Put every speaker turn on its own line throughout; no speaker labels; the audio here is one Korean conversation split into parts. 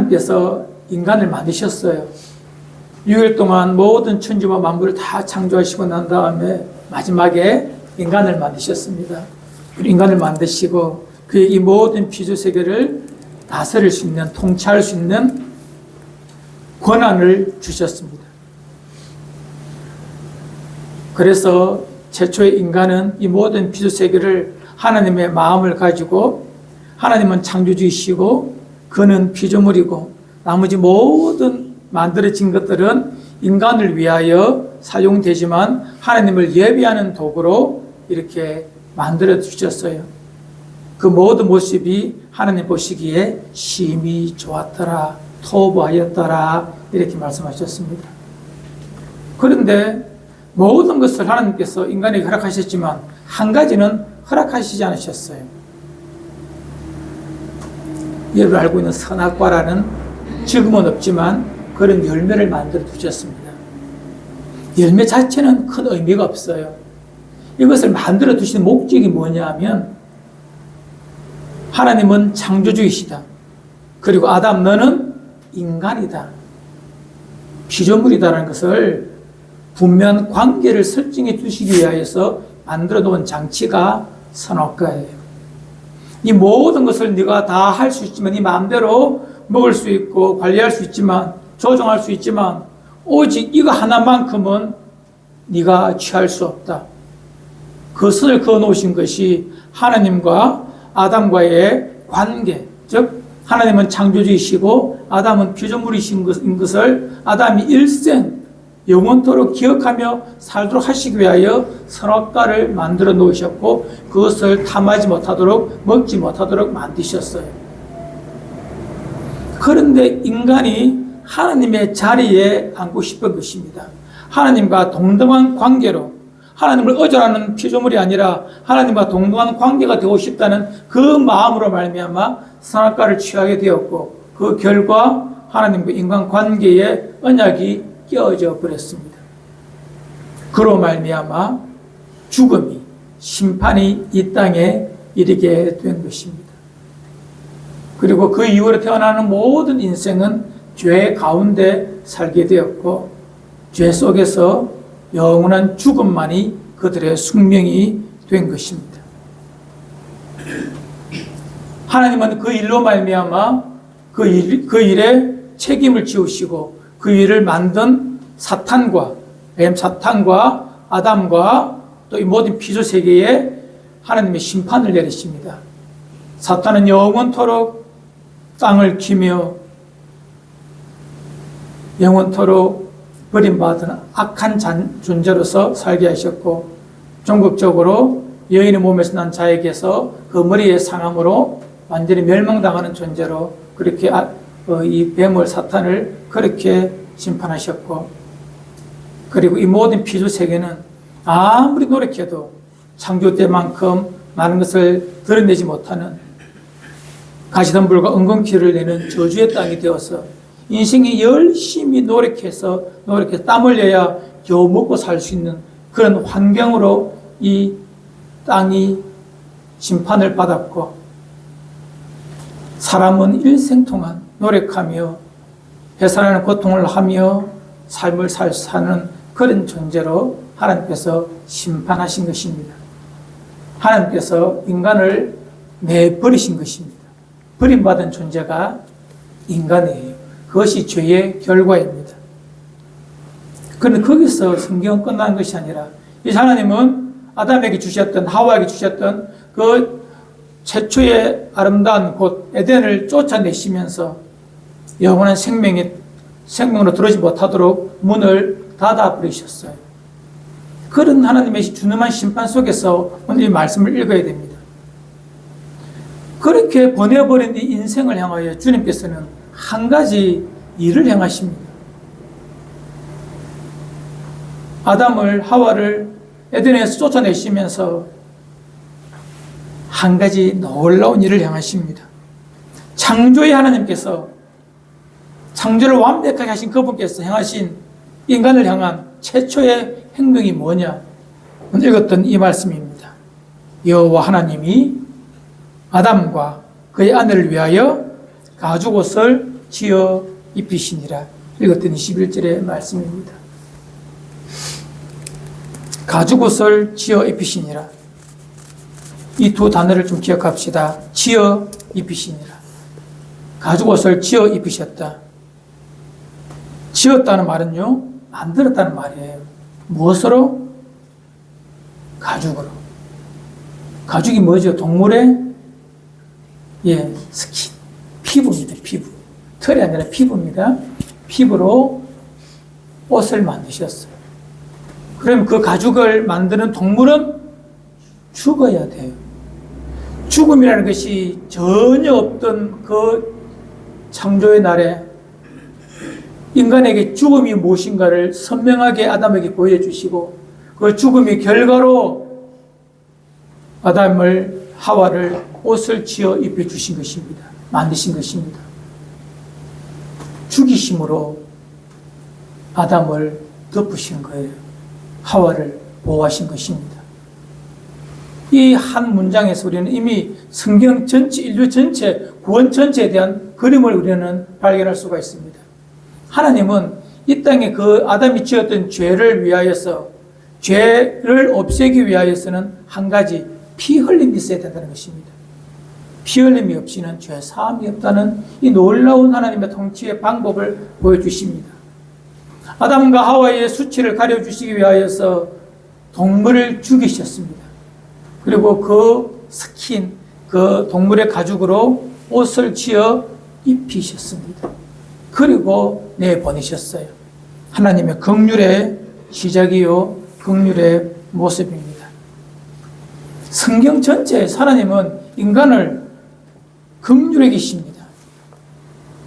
하나님께서 인간을 만드셨어요. 6일 동안 모든 천지와 만물을 다 창조하시고 난 다음에 마지막에 인간을 만드셨습니다. 인간을 만드시고 그의 이 모든 피조 세계를 다스릴 수 있는, 통치할 수 있는 권한을 주셨습니다. 그래서 최초의 인간은 이 모든 피조 세계를 하나님의 마음을 가지고, 하나님은 창조주이시고 그는 피조물이고 나머지 모든 만들어진 것들은 인간을 위하여 사용되지만 하나님을 예비하는 도구로 이렇게 만들어 주셨어요. 그 모든 모습이 하나님 보시기에 심히 좋았더라, 토부하였더라, 이렇게 말씀하셨습니다. 그런데 모든 것을 하나님께서 인간에게 허락하셨지만 한 가지는 허락하시지 않으셨어요. 여러분 알고 있는 선악과라는, 지금은 없지만 그런 열매를 만들어 두셨습니다. 열매 자체는 큰 의미가 없어요. 이것을 만들어 두신 목적이 뭐냐 하면, 하나님은 창조주이시다. 그리고 아담 너는 인간이다, 피조물이다라는 것을 분명한 관계를 설정해 두시기 위하여서 만들어 놓은 장치가 선악과예요. 이 모든 것을 네가 다 할 수 있지만, 네 마음대로 먹을 수 있고 관리할 수 있지만, 조정할 수 있지만, 오직 이거 하나만큼은 네가 취할 수 없다. 그 선을 그어 놓으신 것이 하나님과 아담과의 관계, 즉 하나님은 창조주이시고 아담은 피조물이신 것을 아담이 일생 영원토록 기억하며 살도록 하시기 위하여 선악과를 만들어 놓으셨고, 그것을 탐하지 못하도록, 먹지 못하도록 만드셨어요. 그런데 인간이 하나님의 자리에 앉고 싶은 것입니다. 하나님과 동등한 관계로, 하나님을 의존하는 피조물이 아니라 하나님과 동등한 관계가 되고 싶다는 그 마음으로 말미암아 선악과를 취하게 되었고, 그 결과 하나님과 인간 관계에 언약이 깨어져 버렸습니다. 그로 말미암아 죽음이, 심판이 이 땅에 이르게 된 것입니다. 그리고 그 이후로 태어나는 모든 인생은 죄 가운데 살게 되었고, 죄 속에서 영원한 죽음만이 그들의 숙명이 된 것입니다. 하나님은 그 일로 말미암아 그 일에 책임을 지우시고, 그 일을 만든 사탄과, 뱀 사탄과 아담과 또 이 모든 피조 세계에 하나님의 심판을 내리십니다. 사탄은 영원토록 땅을 기며 영원토록 버림받은 악한 존재로서 살게 하셨고, 종극적으로 여인의 몸에서 난 자에게서 그 머리의 상함으로 완전히 멸망당하는 존재로 그렇게 이 뱀을, 사탄을 그렇게 심판하셨고, 그리고 이 모든 피조 세계는 아무리 노력해도 창조 때만큼 많은 것을 드러내지 못하는, 가시덤불과 엉겅퀴를 내는 저주의 땅이 되어서 인생이 열심히 노력해서 땀 흘려야 겨우 먹고 살 수 있는 그런 환경으로 이 땅이 심판을 받았고, 사람은 일생 동안 노력하며 해산하는 고통을 하며 삶을 사는 그런 존재로 하나님께서 심판하신 것입니다. 하나님께서 인간을 내버리신 것입니다. 버림받은 존재가 인간이에요. 그것이 죄의 결과입니다. 그런데 거기서 성경은 끝난 것이 아니라, 이 하나님은 아담에게 주셨던, 하와에게 주셨던 그 최초의 아름다운 곳 에덴을 쫓아내시면서 영원한 생명으로 들어오지 못하도록 문을 닫아버리셨어요. 그런 하나님의 준엄한 심판 속에서 오늘 이 말씀을 읽어야 됩니다. 그렇게 보내버린 이 인생을 향하여 주님께서는 한 가지 일을 행하십니다. 아담을, 하와를 에덴에서 쫓아내시면서 한 가지 놀라운 일을 행하십니다. 창조의 하나님께서, 창조를 완벽하게 하신 그분께서 행하신 인간을 향한 최초의 행동이 뭐냐? 오늘 읽었던 이 말씀입니다. 여호와 하나님이 아담과 그의 아내를 위하여 가죽옷을 지어 입히시니라. 읽었던 21절의 말씀입니다. 가죽옷을 지어 입히시니라. 이 두 단어를 좀 기억합시다. 지어 입히시니라. 가죽옷을 지어 입히셨다. 지었다는 말은요, 만들었다는 말이에요. 무엇으로? 가죽으로. 가죽이 뭐죠? 동물의 스킨, 피부입니다. 피부. 털이 아니라 피부입니다. 피부로 옷을 만드셨어요. 그럼 그 가죽을 만드는 동물은 죽어야 돼요. 죽음이라는 것이 전혀 없던 그 창조의 날에 인간에게 죽음이 무엇인가를 선명하게 아담에게 보여주시고, 그 죽음의 결과로 아담을, 하와를 옷을 지어 입혀주신 것입니다. 만드신 것입니다. 죽이심으로 아담을 덮으신 거예요. 하와를 보호하신 것입니다. 이 한 문장에서 우리는 이미 성경 전체, 인류 전체, 구원 전체에 대한 그림을 우리는 발견할 수가 있습니다. 하나님은 이 땅에 그 아담이 지었던 죄를 위하여서, 죄를 없애기 위하여서는 한 가지, 피 흘림이 있어야 된다는 것입니다. 피 흘림이 없이는 죄 사함이 없다는 이 놀라운 하나님의 통치의 방법을 보여주십니다. 아담과 하와의 수치를 가려주시기 위하여서 동물을 죽이셨습니다. 그리고 그 스킨, 그 동물의 가죽으로 옷을 지어 입히셨습니다. 그리고 내보내셨어요. 하나님의 긍휼의 시작이요, 긍휼의 모습입니다. 성경 전체에서 하나님은 인간을 긍휼히 계십니다.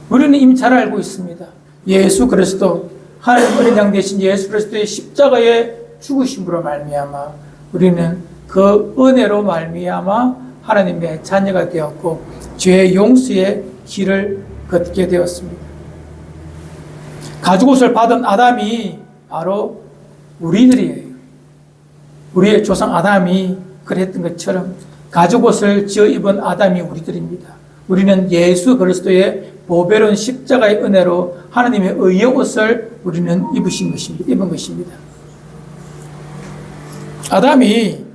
우리는 이미 잘 알고 있습니다. 예수 그리스도, 하나님 어린 양 되신 예수 그리스도의 십자가의 죽으심으로 말미암아 우리는 그 은혜로 말미암아 하나님의 자녀가 되었고 죄의 용서의 길을 걷게 되었습니다. 가죽옷을 받은 아담이 바로 우리들이에요. 우리의 조상 아담이 그랬던 것처럼 가죽옷을 지어 입은 아담이 우리들입니다. 우리는 예수 그리스도의 보배로운 십자가의 은혜로 하나님의 의의 옷을 우리는 입은 것입니다. 아담이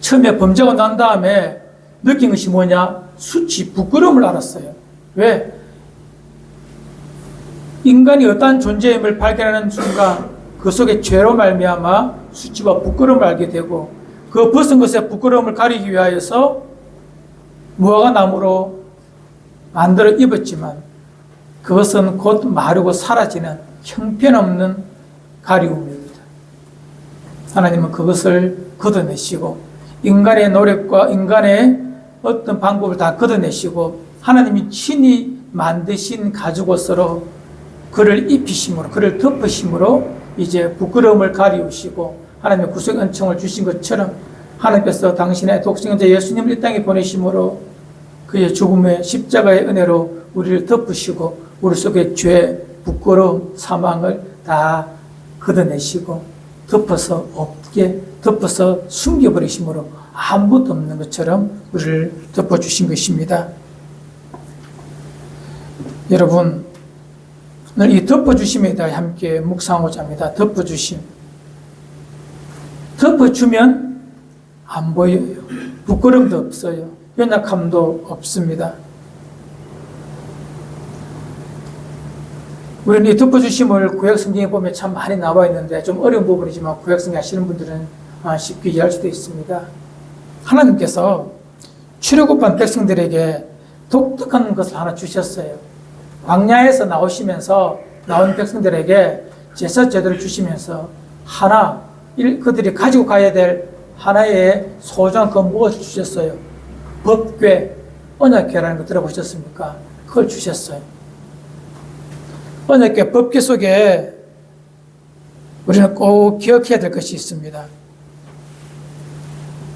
처음에 범죄가 난 다음에 느낀 것이 뭐냐? 수치, 부끄러움을 알았어요. 왜? 인간이 어떠한 존재임을 발견하는 순간 그 속에 죄로 말미암아 수치와 부끄러움을 알게 되고, 그 벗은 것의 부끄러움을 가리기 위하여서 무화과 나무로 만들어 입었지만 그것은 곧 마르고 사라지는 형편없는 가리움입니다. 하나님은 그것을 걷어내시고 인간의 노력과 인간의 어떤 방법을 다 걷어내시고 하나님이 친히 만드신 가죽옷으로 그를 입히심으로, 그를 덮으심으로 이제 부끄러움을 가리우시고 하나님의 구속 은총을 주신 것처럼 하나님께서 당신의 독생자 예수님을 이 땅에 보내심으로 그의 죽음의 십자가의 은혜로 우리를 덮으시고 우리 속의 죄, 부끄러움, 사망을 다 걷어내시고 덮어서 숨겨버리심으로 아무것도 없는 것처럼 우리를 덮어주신 것입니다. 여러분, 오늘 이 덮어주심에 대해 함께 묵상하고자 합니다. 덮어주심. 덮어주면 안 보여요. 부끄럼도 없어요. 연약함도 없습니다. 우리는 이 덮어주심을 구약성경에 보면 참 많이 나와 있는데 좀 어려운 부분이지만 구약성경 하시는 분들은 쉽게 이해할 수도 있습니다. 하나님께서 출애굽한 백성들에게 독특한 것을 하나 주셨어요. 광야에서 나오시면서 나온 백성들에게 제사 제도를 주시면서 그들이 가지고 가야 될 하나의 소중한 그 무엇을 주셨어요? 법궤, 언약궤라는 거 들어보셨습니까? 그걸 주셨어요. 언약궤, 법궤 속에 우리는 꼭 기억해야 될 것이 있습니다.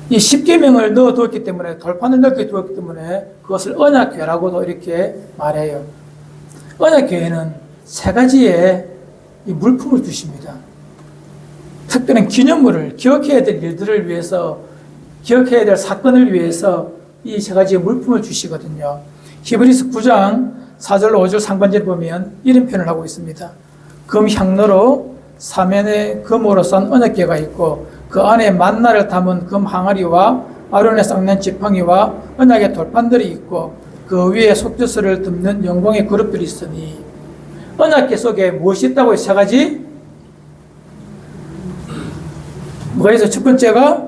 이 십계명을 넣어두었기 때문에, 돌판을 넣게 두었기 때문에 그것을 언약궤라고도 이렇게 말해요. 언약궤에는 세 가지의 이 물품을 주십니다. 특별한 기념물을, 기억해야 될 일들을 위해서, 기억해야 될 사건을 위해서 이 세 가지의 물품을 주시거든요. 히브리서 9장 4절, 5절 상반절에 보면 이런 표현을 하고 있습니다. 금 향로로 사면에 금으로 싼 언약궤가 있고 그 안에 만나를 담은 금 항아리와 아론의 쌍난 지팡이와 언약의 돌판들이 있고 그 위에 속죄소를 덮는 영광의 그릇들이 있으니 언약궤 속에 무엇이 있다고요? 세 가지? 뭐가 있어요? 첫 번째가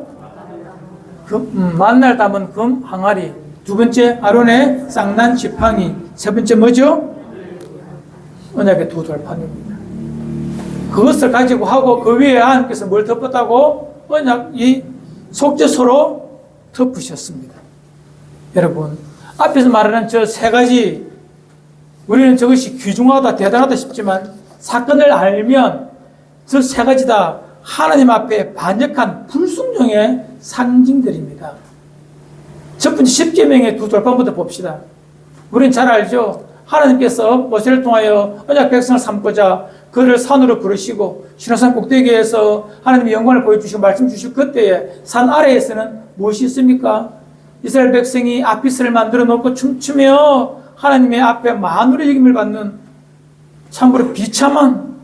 만나를 담은 금 항아리, 두 번째 아론의 쌍난 지팡이, 세 번째 뭐죠? 언약의 두 돌판입니다. 그것을 가지고 하고 그 위에 하나님께서 뭘 덮었다고? 언약이 속죄소로 덮으셨습니다. 여러분, 앞에서 말하는 저 세 가지, 우리는 저것이 귀중하다, 대단하다 싶지만 사건을 알면 저 세 가지 다 하나님 앞에 반역한 불순종의 상징들입니다. 첫 번째 십계명의 두 돌판부터 봅시다. 우리는 잘 알죠? 하나님께서 모세를 통하여 언약 백성을 삼고자 그를 산으로 부르시고 시내산 꼭대기에서 하나님의 영광을 보여주시고 말씀 주시고 그때에 산 아래에서는 무엇이 있습니까? 이스라엘 백성이 아피스를 만들어 놓고 춤추며 하나님의 앞에 만우리 여김을 받는 참으로 비참한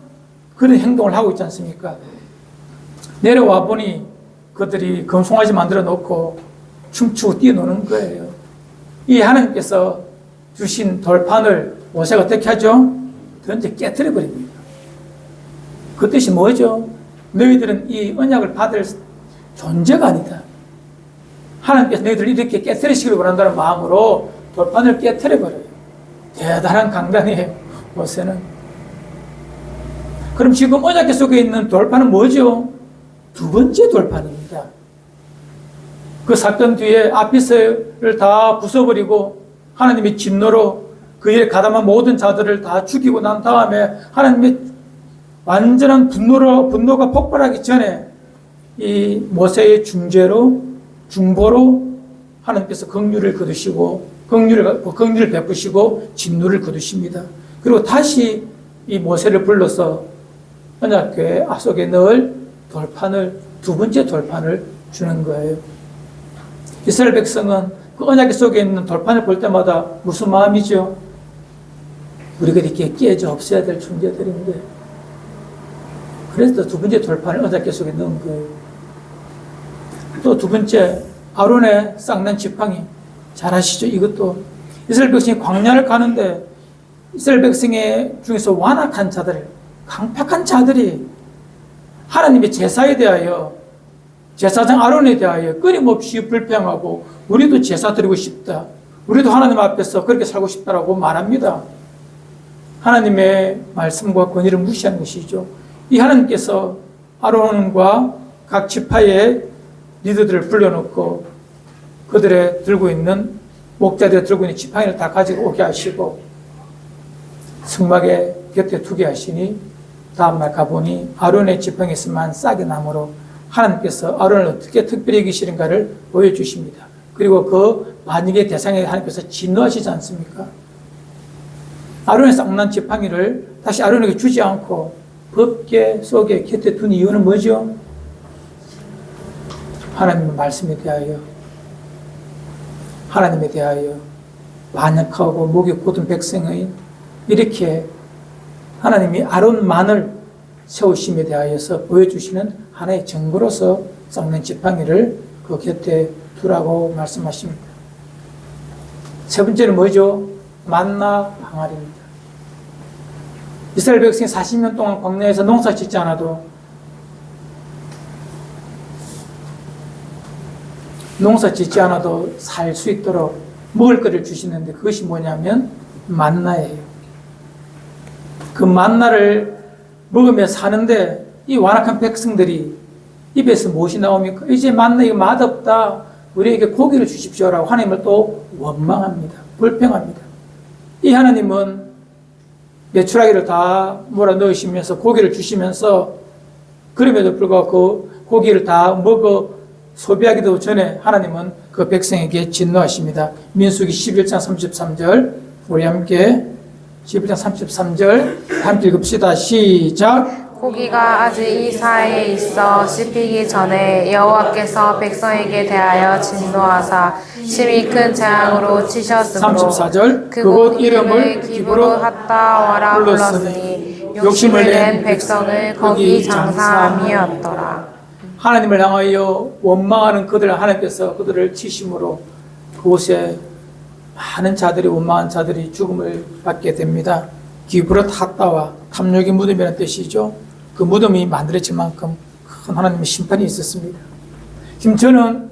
그런 행동을 하고 있지 않습니까? 내려와 보니 그들이 금송아지 만들어 놓고 춤추고 뛰어노는 거예요. 이 하나님께서 주신 돌판을 모세가 어떻게 하죠? 던져 깨뜨려 버립니다. 그 뜻이 뭐죠? 너희들은 이 언약을 받을 존재가 아니다. 하나님께서 너희들을 이렇게 깨뜨리시기를 원한다는 마음으로 돌판을 깨뜨려 버려요. 대단한 강단이에요, 모세는. 그럼 지금 언약궤 속에 있는 돌판은 뭐죠? 두 번째 돌판입니다. 그 사건 뒤에 아피스를 다 부숴버리고 하나님의 진노로 그 일에 가담한 모든 자들을 다 죽이고 난 다음에 하나님의 완전한 분노가 폭발하기 전에 이 모세의 중보로 하나님께서 긍휼을 거두시고 긍휼을 베푸시고 진노를 거두십니다. 그리고 다시 이 모세를 불러서 언약궤 속에 넣을 돌판을, 두 번째 돌판을 주는 거예요. 이스라엘 백성은 그 언약궤 속에 있는 돌판을 볼 때마다 무슨 마음이죠? 우리가 이렇게 깨져 없애야 될 존재들인데, 그래서 두 번째 돌판을 언약궤 속에 넣은 거예요. 또 두 번째, 아론의 쌍난 지팡이. 잘 아시죠? 이것도 이스라엘 백성이 광야를 가는데 이스라엘 백성의 중에서 완악한 자들, 강팍한 자들이 하나님의 제사에 대하여, 제사장 아론에 대하여 끊임없이 불평하고 우리도 제사 드리고 싶다, 우리도 하나님 앞에서 그렇게 살고 싶다라고 말합니다. 하나님의 말씀과 권위를 무시하는 것이죠. 이 하나님께서 아론과 각 지파의 리더들을 불러놓고 그들의 들고 있는, 목자들이 들고 있는 지팡이를 다 가지고 오게 하시고 성막에 곁에 두게 하시니 다음날 가보니 아론의 지팡이에서만 싹이 나므로 하나님께서 아론을 어떻게 특별히 여기시는가를 보여주십니다. 그리고 그 만익의 대상에 하나님께서 진노하시지 않습니까? 아론의 쌍난 지팡이를 다시 아론에게 주지 않고 법궤 속에 곁에 둔 이유는 뭐죠? 하나님의 말씀에 대하여, 하나님에 대하여 반역하고 목이 곧은 백성의 이렇게 하나님이 아론만을 세우심에 대하여서 보여주시는 하나의 증거로서 쌍난 지팡이를 그 곁에 두라고 말씀하십니다. 세 번째는 뭐죠? 만나 항아리입니다. 이스라엘 백성이 40년 동안 광야에서 농사 짓지 않아도 살 수 있도록 먹을 거를 주시는데 그것이 뭐냐면 만나예요. 그 만나를 먹으며 사는데 이 완악한 백성들이 입에서 무엇이 나옵니까? 이제 만나 이거 맛없다, 우리에게 고기를 주십시오라고 하나님을 또 원망합니다. 불평합니다. 이 하나님은 메추라기를 다 몰아넣으시면서 고기를 주시면서 그럼에도 불구하고 그 고기를 다 먹어 소비하기도 전에 하나님은 그 백성에게 진노하십니다. 민수기 11장 33절, 우리 함께 11장 33절 함께 읽읍시다. 시작.
고기가 아직 이 사이에 있어 씹히기 전에 여호와께서 백성에게 대하여 진노하사 심히 큰 재앙으로 치셨으므로
34절
그곳 이름을 기브로 핫다와라 불렀으니 욕심을 낸 백성을 거기 장사함이었더라.
하나님을 향하여 원망하는 그들을 하나님께서 그들을 치심으로 그곳에 많은 자들이, 원망한 자들이 죽음을 받게 됩니다. 기브롯 핫다와 탐욕의 무덤이라는 뜻이죠. 그 무덤이 만들어질 만큼 큰 하나님의 심판이 있었습니다. 지금 저는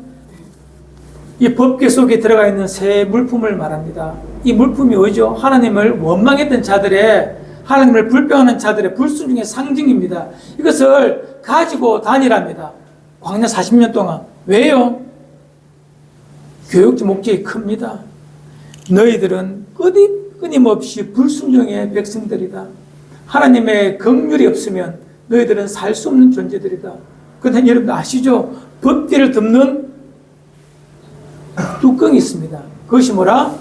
이 법궤 속에 들어가 있는 새 물품을 말합니다. 이 물품이 뭐죠? 하나님을 원망했던 자들의, 하나님을 불평하는 자들의 불순종의 상징입니다. 이것을 가지고 다니랍니다. 광야 40년 동안. 왜요? 교육적 목적이 큽니다. 너희들은 끊임없이 불순종의 백성들이다. 하나님의 긍휼이 없으면 너희들은 살 수 없는 존재들이다. 그런데 여러분 아시죠? 법궤를 덮는 뚜껑이 있습니다. 그것이 뭐라?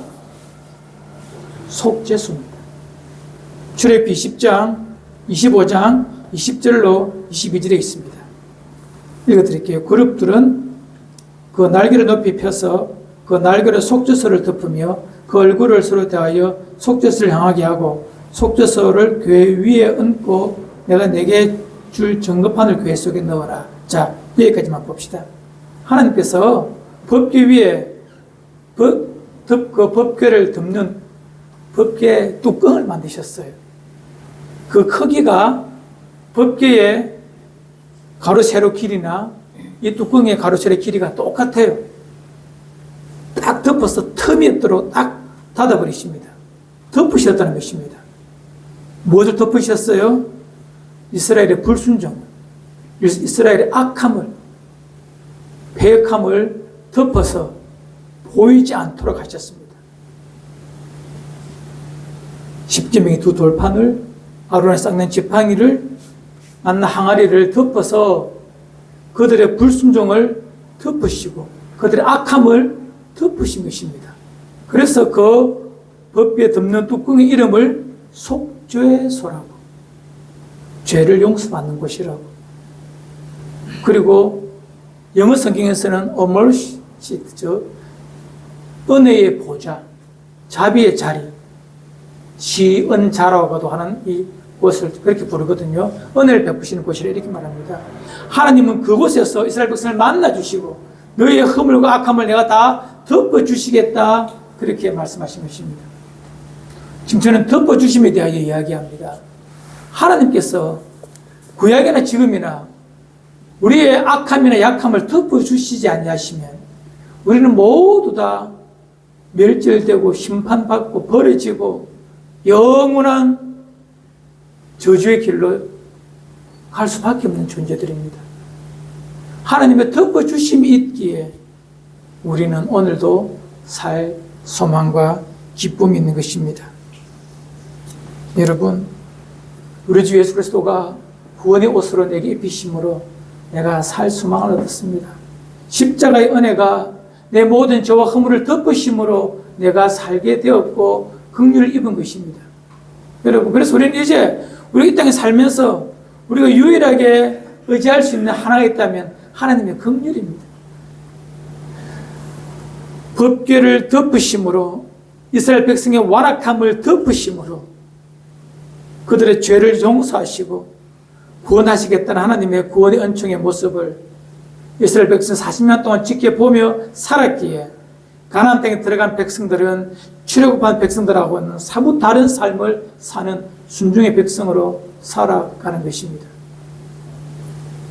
속죄수입니다. 출애굽기 10장 25장 20절로 22절에 있습니다. 읽어드릴게요. 그룹들은 그 날개를 높이 펴서 그 날개로 속죄소를 덮으며 그 얼굴을 서로 대하여 속죄소를 향하게 하고 속죄소를 교회 위에 얹고 내가 내게 줄 증거판을 교회 속에 넣어라. 자, 여기까지만 봅시다. 하나님께서 법궤 위에 그 법궤를 덮는 법궤 뚜껑을 만드셨어요. 그 크기가 법궤의 가로 세로 길이나 이 뚜껑의 가로 세로 길이가 똑같아요. 딱 덮어서 틈이 없도록 딱 닫아버리십니다. 덮으셨다는 것입니다. 무엇을 덮으셨어요? 이스라엘의 불순종, 이스라엘의 악함을, 패역함을 덮어서 보이지 않도록 하셨습니다. 십계명의 두 돌판을, 아론의 쌍난 지팡이를, 만나 항아리를 덮어서 그들의 불순종을 덮으시고 그들의 악함을 덮으신 것입니다. 그래서 그 법궤에 덮는 뚜껑의 이름을 속죄소라고, 죄를 용서받는 곳이라고. 그리고 영어 성경에서는 a mercy seat, 은혜의 보좌, 자비의 자리, 시은자라고도 하는 이 곳을 그렇게 부르거든요. 은혜를 베푸시는 곳이라 이렇게 말합니다. 하나님은 그곳에서 이스라엘 백성을 만나주시고 너희의 허물과 악함을 내가 다 덮어주시겠다, 그렇게 말씀하신 것입니다. 지금 저는 덮어주심에 대하여 이야기합니다. 하나님께서 구약이나 지금이나 우리의 악함이나 약함을 덮어주시지 아니하시면 우리는 모두 다 멸절되고 심판받고 버려지고 영원한 저주의 길로 갈 수밖에 없는 존재들입니다. 하나님의 덮어주심이 있기에 우리는 오늘도 살 소망과 기쁨이 있는 것입니다. 여러분, 우리 주 예수 그리스도가 구원의 옷으로 내게 입히심으로 내가 살 소망을 얻었습니다. 십자가의 은혜가 내 모든 죄와 허물을 덮으심으로 내가 살게 되었고 긍휼을 입은 것입니다. 여러분, 그래서 우리는 이제 우리 이 땅에 살면서 우리가 유일하게 의지할 수 있는 하나가 있다면 하나님의 긍휼입니다. 법궤를 덮으심으로, 이스라엘 백성의 완악함을 덮으심으로 그들의 죄를 용서하시고 구원하시겠다는 하나님의 구원의 은총의 모습을 이스라엘 백성 40년 동안 지켜보며 살았기에 가나안 땅에 들어간 백성들은 출애굽한 백성들하고는 사뭇 다른 삶을 사는 순종의 백성으로 살아가는 것입니다.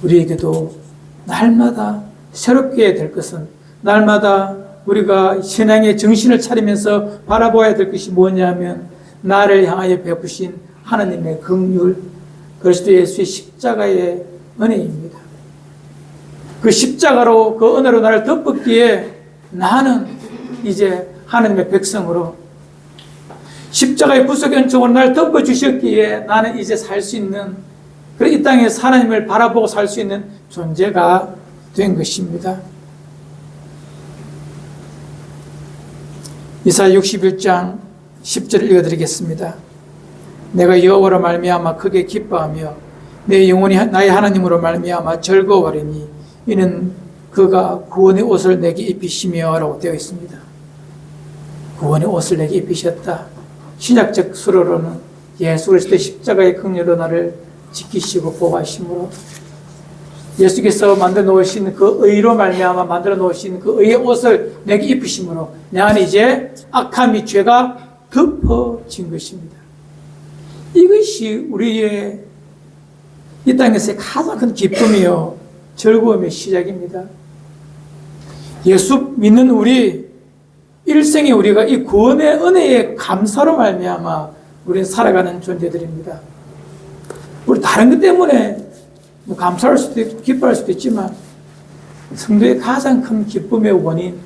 우리에게도 날마다 새롭게 될 것은, 날마다 우리가 신앙의 정신을 차리면서 바라보아야 될 것이 뭐냐면 나를 향하여 베푸신 하나님의 긍휼, 그리스도 예수의 십자가의 은혜입니다. 그 십자가로, 그 은혜로 나를 덮었기에 나는 이제 하나님의 백성으로, 십자가의 구속의 은총으로 나를 덮어주셨기에 나는 이제 살 수 있는, 이 땅에서 하나님을 바라보고 살 수 있는 존재가 된 것입니다. 이사야 61장 10절을 읽어드리겠습니다. 내가 여호와로 말미암아 크게 기뻐하며 내 영혼이 나의 하나님으로 말미암아 즐거워하리니 이는 그가 구원의 옷을 내게 입히시며 라고 되어 있습니다. 구원의 옷을 내게 입히셨다. 신약적 수로로는 예수 그리스도의 십자가의 긍휼로 나를 지키시고 보호하심으로 예수께서 만들어 놓으신 그 의로 말미암아 만들어 놓으신 그 의의 옷을 내게 입히심으로 내 안에 이제 악함이 죄가 덮어진 것입니다. 이것이 우리의 이 땅에서의 가장 큰 기쁨이요 즐거움의 시작입니다. 예수 믿는 우리 일생에 우리가 이 구원의 은혜의 감사로 말미암아 우리는 살아가는 존재들입니다. 우리 다른 것 때문에 뭐 감사할 수도 있고 기뻐할 수도 있지만 성도의 가장 큰 기쁨의 원인,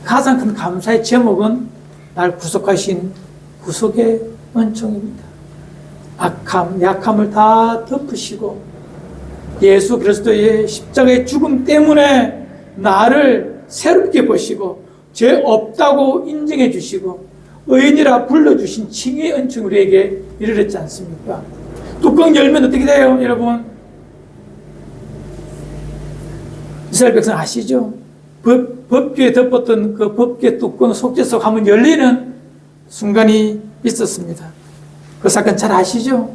가장 큰 감사의 제목은 날 구속하신 구속의 은총입니다. 악함, 약함을 다 덮으시고 예수 그리스도의 십자가의 죽음 때문에 나를 새롭게 보시고 죄 없다고 인정해 주시고 의인이라 불러주신 칭의의 은총 우리에게 이르렀지 않습니까? 뚜껑 열면 어떻게 돼요, 여러분? 이스라엘 백성 아시죠? 법궤에 덮었던 그 법궤 뚜껑 속죄석 한번 열리는 순간이 있었습니다. 그 사건 잘 아시죠?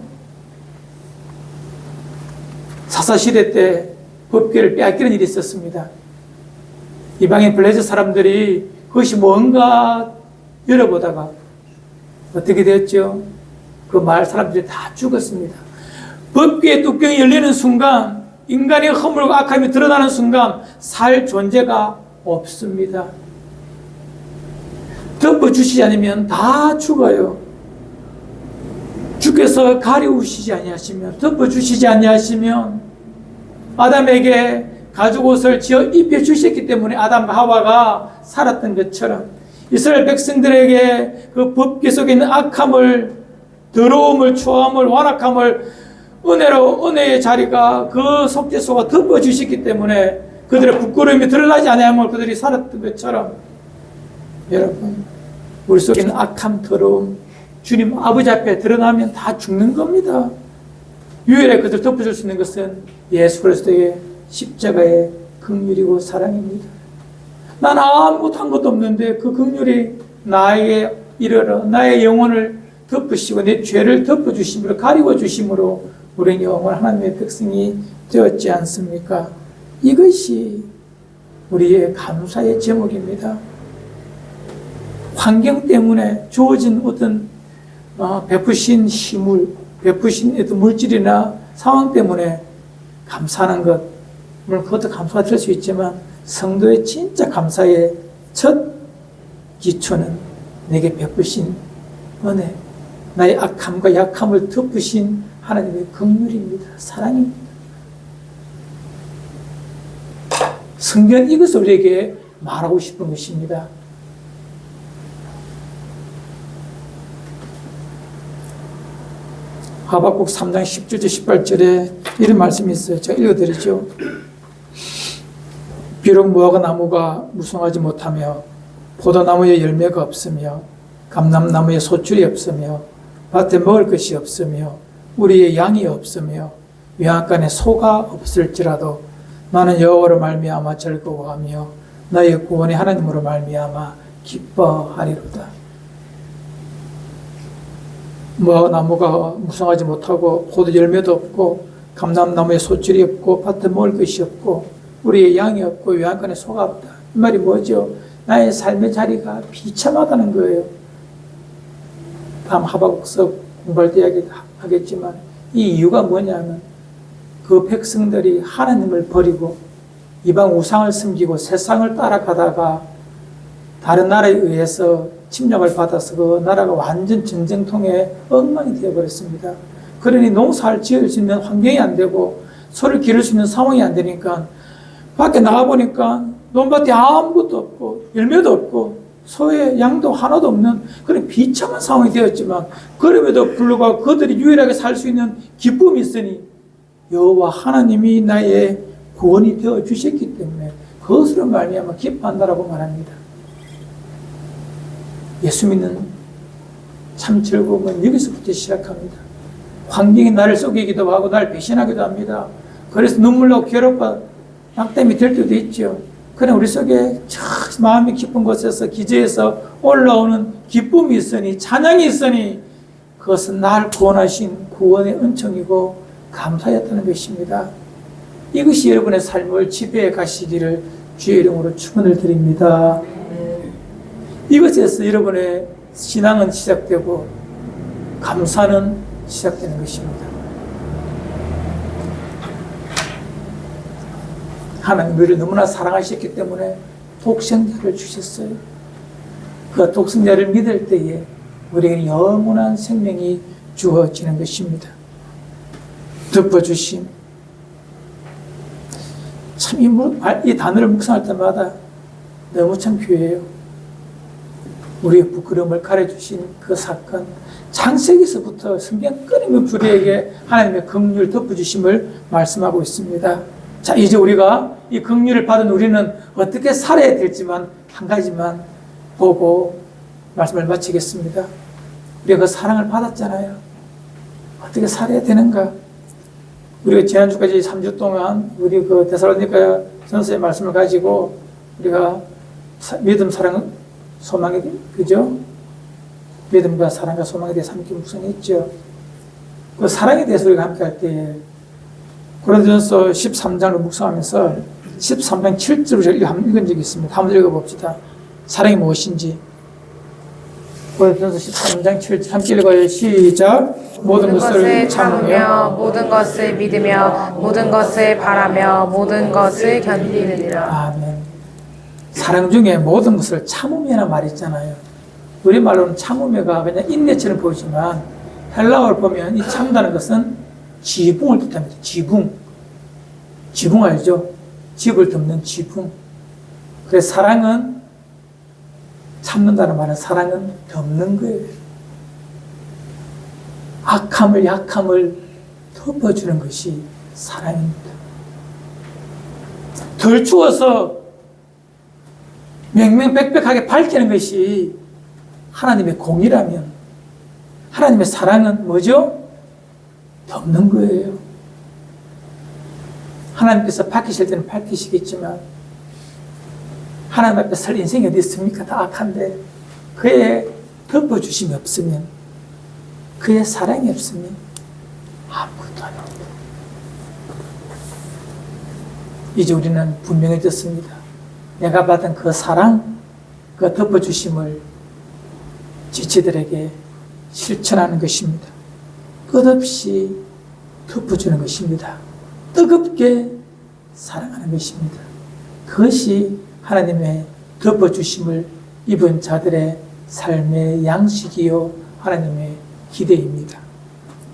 사사시대 때 법궤를 빼앗기는 일이 있었습니다. 이방인 블레셋 사람들이 그것이 뭔가 열어보다가 어떻게 되었죠? 그 마을 사람들이 다 죽었습니다. 법궤의 뚜껑이 열리는 순간 인간의 허물과 악함이 드러나는 순간 살 존재가 없습니다. 덮어주시지 않으면 다 죽어요. 주께서 가리우시지 아니하시면 덮어주시지 아니하시면 아담에게 가죽 옷을 지어 입혀주셨기 때문에 아담과 하와가 살았던 것처럼 이스라엘 백성들에게 그 법궤 속에 있는 악함을 더러움을 초함을 완악함을 은혜의 자리가 그 속죄소가 덮어주셨기 때문에 그들의 부끄러움이 드러나지 않으면 그들이 살았던 것처럼 여러분 우리 속에 있는 악함 더러움 주님 아버지 앞에 드러나면 다 죽는 겁니다. 유일하게 그들 덮어줄 수 있는 것은 예수 그리스도의 십자가의 긍휼이고 사랑입니다. 난 아무것도 한 것도 없는데 그 긍휼이 나에게 이르러 나의 영혼을 덮으시고 내 죄를 덮어주심으로 가리워주심으로 우리는 영원 하나님의 백성이 되었지 않습니까? 이것이 우리의 감사의 제목입니다. 환경 때문에 주어진 어떤 베푸신 힘을 베푸신 어떤 물질이나 상황 때문에 감사하는 것 물론 그것도 감사가 될 수 있지만 성도의 진짜 감사의 첫 기초는 내게 베푸신 은혜 나의 악함과 약함을 덮으신 하나님의 긍휼입니다. 사랑입니다. 성경은 이것을 우리에게 말하고 싶은 것입니다. 하박국 3장 17절 18절에 이런 말씀이 있어요. 제가 읽어드리죠. 비록 무화과 나무가 무성하지 못하며 포도나무에 열매가 없으며 감람나무에 소출이 없으며 밭에 먹을 것이 없으며 우리의 양이 없으며 외양간에 소가 없을지라도 나는 여호와로 말미암아 즐거워하며 나의 구원의 하나님으로 말미암아 기뻐하리로다. 무화과나무가 무성하지 못하고 포도 열매도 없고 감람나무에 소출이 없고 밭에 먹을 것이 없고 우리의 양이 없고 외양간에 소가 없다. 이 말이 뭐죠? 나의 삶의 자리가 비참하다는 거예요. 다음 하박국서 공부할 때 이야기하겠지만 이 이유가 뭐냐면 그 백성들이 하나님을 버리고 이방 우상을 섬기고 세상을 따라가다가 다른 나라에 의해서 침략을 받아서 그 나라가 완전 전쟁통에 엉망이 되어버렸습니다. 그러니 농사를 지을 수 있는 환경이 안 되고 소를 기를 수 있는 상황이 안 되니까 밖에 나가보니까 논밭에 아무것도 없고 열매도 없고 소의 양도 하나도 없는 그런 비참한 상황이 되었지만 그럼에도 불구하고 그들이 유일하게 살 수 있는 기쁨이 있으니 여호와 하나님이 나의 구원이 되어 주셨기 때문에 그것으로 말미암아 기뻐한다라고 말합니다. 예수 믿는 참 즐거움은 여기서부터 시작합니다. 환경이 나를 속이기도 하고 나를 배신하기도 합니다. 그래서 눈물로 괴롭고 낙담이 될 때도 있죠. 그러나 우리 속에 참 마음이 깊은 곳에서 기저에서 올라오는 기쁨이 있으니, 찬양이 있으니, 그것은 나를 구원하신 구원의 은총이고 감사였다는 것입니다. 이것이 여러분의 삶을 지배해 가시기를 주의 이름으로 축원을 드립니다. 이것에서 여러분의 신앙은 시작되고 감사는 시작되는 것입니다. 하나님 우리를 너무나 사랑하셨기 때문에 독생자를 주셨어요. 그 독생자를 믿을 때에 우리에게 영원한 생명이 주어지는 것입니다. 덮어주심. 참 이 단어를 묵상할 때마다 너무 참 귀해요. 우리의 부끄러움을 가려주신 그 사건, 창세기서부터 성경 끊임없이 우리에게 하나님의 긍휼 덮어주심을 말씀하고 있습니다. 자, 이제 우리가 이 긍휼을 받은 우리는 어떻게 살아야 될지만 한 가지만 보고 말씀을 마치겠습니다. 우리가 그 사랑을 받았잖아요. 어떻게 살아야 되는가? 우리가 지난주까지 3주 동안 우리 그 데살로니가 전서의 말씀을 가지고 우리가 믿음, 사랑, 소망에, 그죠? 믿음과 사랑과 소망에 대해서 함께 묵상했죠. 그 사랑에 대해서 우리가 함께 할 때 고린도전서 13장을 묵상하면서 13장 7절을 제가 읽은 적이 있습니다. 한번 읽어봅시다. 사랑이 무엇인지. 고린도전서 13장 7절 함께 읽어요. 시작. 모든 것을 참으며
모든 것을 믿으며 모든 것을 바라며 모든 것을 견디느니라.
아멘. 사랑 중에 모든 것을 참으며라는 말이 있잖아요. 우리말로는 참으며가 그냥 인내처럼 보이지만 헬라어를 보면 이 참다는 것은 지붕을 뜻합니다. 지붕. 지붕 알죠? 집을 덮는 지붕. 그래서 사랑은 참는다는 말은 사랑은 덮는 거예요. 악함을, 약함을 덮어주는 것이 사랑입니다. 덜 추워서 명명백백하게 밝히는 것이 하나님의 공이라면 하나님의 사랑은 뭐죠? 덮는 거예요. 하나님께서 밝히실 때는 밝히시겠지만 하나님 앞에 설 인생이 어디 있습니까? 다 악한데 그의 덮어주심이 없으면 그의 사랑이 없으면 아무것도 안 합니다. 이제 우리는 분명해졌습니다. 내가 받은 그 사랑, 그 덮어주심을 지체들에게 실천하는 것입니다. 끝없이 덮어주는 것입니다. 뜨겁게 사랑하는 것입니다. 그것이 하나님의 덮어주심을 입은 자들의 삶의 양식이요 하나님의 기대입니다.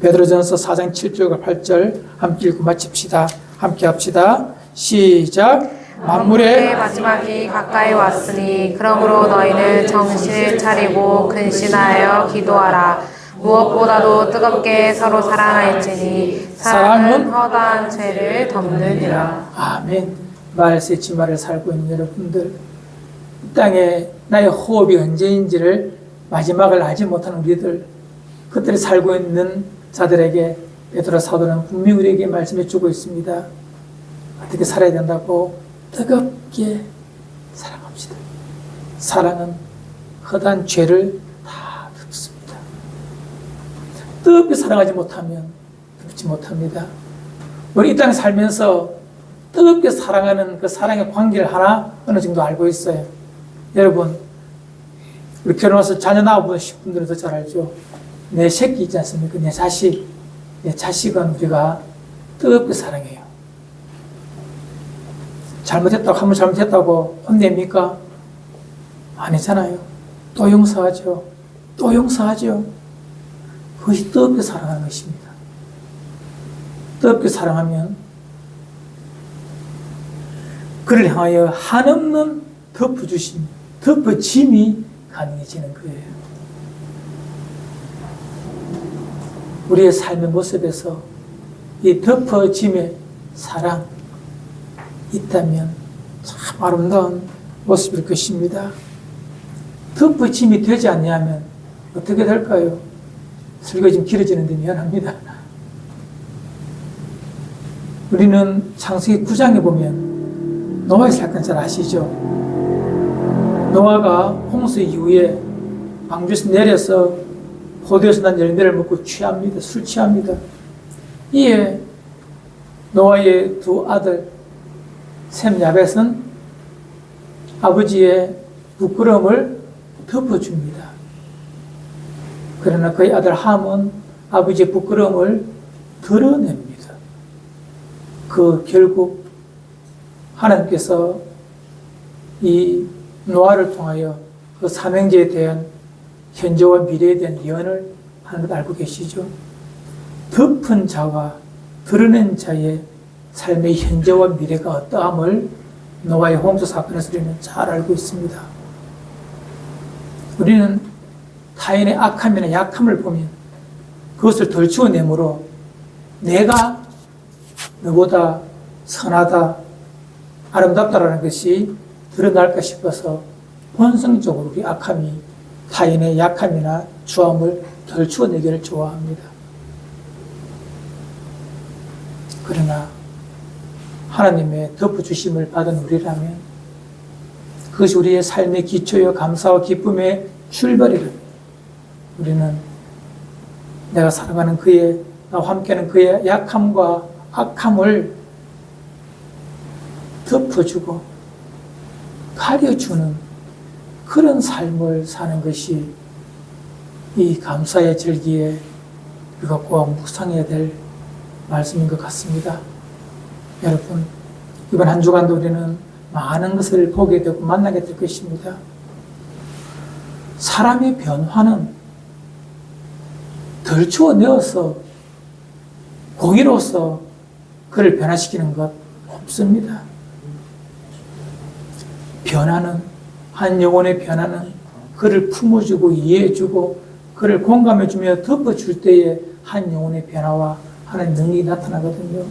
베드로전서 4장 7절과 8절 함께 읽고 마칩시다. 함께 합시다. 시작. 만물의
마지막이 가까이 왔으니 그러므로 너희는 정신을 차리고 근신하여 기도하라. 무엇보다도 뜨겁게 서로 사랑할지니 사랑은 허다한 죄를 덮느니라.
아멘. 말세 지마를 살고 있는 여러분들, 이 땅에 나의 호흡이 언제인지를 마지막을 알지 못하는 우리들, 그들이 살고 있는 자들에게 베드로 사도는 분명히 우리에게 말씀해 주고 있습니다. 어떻게 살아야 된다고? 뜨겁게 사랑합시다. 사랑은 허다한 죄를 다 덮습니다. 뜨겁게 사랑하지 못하면 덮지 못합니다. 우리 이 땅에 살면서 뜨겁게 사랑하는 그 사랑의 관계를 하나 어느 정도 알고 있어요. 여러분, 우리 결혼해서 자녀 낳아보신 분들은 더 잘 알죠. 내 새끼 있지 않습니까? 내 자식. 내 자식은 우리가 뜨겁게 사랑해요. 잘못했다고, 한 번 잘못했다고 혼냅니까? 아니잖아요. 또 용서하죠. 또 용서하죠. 그것이 뜨겁게 사랑하는 것입니다. 뜨겁게 사랑하면 그를 향하여 한없는 덮어주심, 덮어짐이 가능해지는 거예요. 우리의 삶의 모습에서 이 덮어짐의 사랑 있다면 참 아름다운 모습일 것입니다. 덮어짐이 되지 않냐면 어떻게 될까요? 설교가 좀 길어지는데 미안합니다. 우리는 창세기 9장에 보면 노아의 사건 잘 아시죠? 노아가 홍수 이후에 방주에서 내려서 포도에서 난 열매를 먹고 취합니다. 술 취합니다. 이에 노아의 두 아들 셈 야벳은 아버지의 부끄러움을 덮어줍니다. 그러나 그의 아들 함은 아버지의 부끄러움을 드러냅니다. 결국 하나님께서 이 노아를 통하여 그 삼형제에 대한 현재와 미래에 대한 예언을 하는 것 알고 계시죠? 덮은 자와 드러낸 자의 삶의 현재와 미래가 어떠함을 노아의 홍수 사건에서 우리는 잘 알고 있습니다. 우리는 타인의 악함이나 약함을 보면 그것을 덜치워내므로 내가 너보다 선하다, 아름답다라는 것이 드러날까 싶어서 본성적으로 우리 악함이 타인의 약함이나 추함을 덜치워내기를 좋아합니다. 그러나 하나님의 덮어주심을 받은 우리라면 그것이 우리의 삶의 기초요 감사와 기쁨의 출발이랍니다. 우리는 내가 살아가는 나와 함께하는 그의 약함과 악함을 덮어주고 가려주는 그런 삶을 사는 것이 이 감사의 절기에 우리가 꼭 묵상해야 될 말씀인 것 같습니다. 여러분, 이번 한 주간도 우리는 많은 것을 보게 되고 만나게 될 것입니다. 사람의 변화는 덜추어내어서 공의로서 그를 변화시키는 것 없습니다. 변화는, 한 영혼의 변화는 그를 품어주고 이해해주고 그를 공감해주며 덮어줄 때에 한 영혼의 변화와 하나님의 능력이 나타나거든요.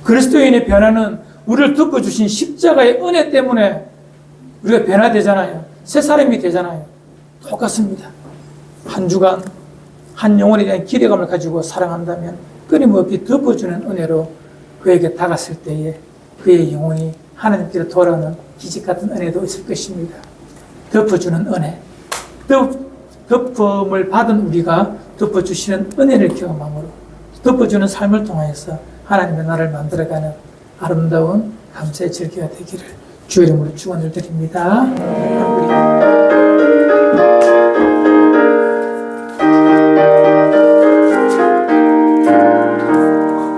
그리스도인의 변화는 우리를 덮어주신 십자가의 은혜 때문에 우리가 변화되잖아요. 새 사람이 되잖아요. 똑같습니다. 한 주간 한 영혼에 대한 기대감을 가지고 사랑한다면 끊임없이 덮어주는 은혜로 그에게 다가설 때에 그의 영혼이 하나님께로 돌아오는 기적같은 은혜도 있을 것입니다. 덮어주는 은혜, 덮음을 받은 우리가 덮어주시는 은혜를 경험함으로 덮어주는 삶을 통해서 하나님의 나라를 만들어가는 아름다운 감사의 절기가 되기를 주의 이름으로 축원을 드립니다.